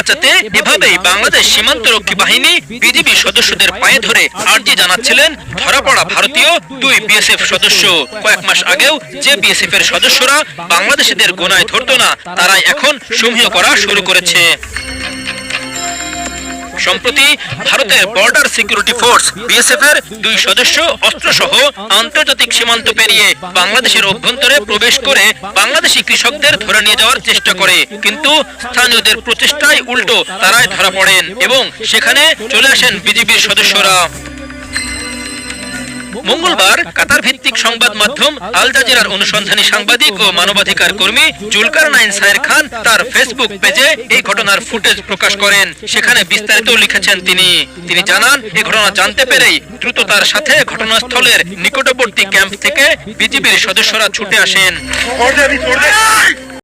বাঁচাতে এভাবেই বাংলাদেশ সীমান্তরক্ষী বাহিনী বিজিবি সদস্যদের পায়ে ধরে আর্জি জানাচ্ছিলেন ধরা পড়া ভারতীয় 2 বিএসএফ সদস্য। কয়েক মাস আগেও যে বিএসএফ এর সদস্যরা বাংলাদেশিদের গোনায় ধরত না, তারাই এখন সমীহ করা শুরু করেছে। সম্প্রতি ভারতের বর্ডার সিকিউরিটি ফোর্স বিএসএফ এর 2 সদস্য অস্ত্রসহ আন্তর্জাতিক সীমান্ত পেরিয়ে বাংলাদেশের অভ্যন্তরে প্রবেশ করে বাংলাদেশি কৃষকদের ধরে নিয়ে যাওয়ার চেষ্টা করে, কিন্তু স্থানীয়দের প্রচেষ্টায় উল্টো তারাই ধরা পড়েন এবং সেখানে চলে আসেন বিজিবির সদস্যরা। মঙ্গলবার কাতার ভিত্তিক সংবাদ মাধ্যম আল জাজিরার অনুসন্ধানী সাংবাদিক ও মানবাধিকার কর্মী জুলকারনাইন সায়ের খান তার ফেসবুক পেজে এই ঘটনার ফুটেজ প্রকাশ করেন। সেখানে বিস্তারিত লিখেছেন তিনি জানান, এই ঘটনা জানতে পেরেই দ্রুত তার সাথে ঘটনাস্থলের নিকটবর্তী ক্যাম্প থেকে বিজিবির সদস্যরা ছুটে আসেন।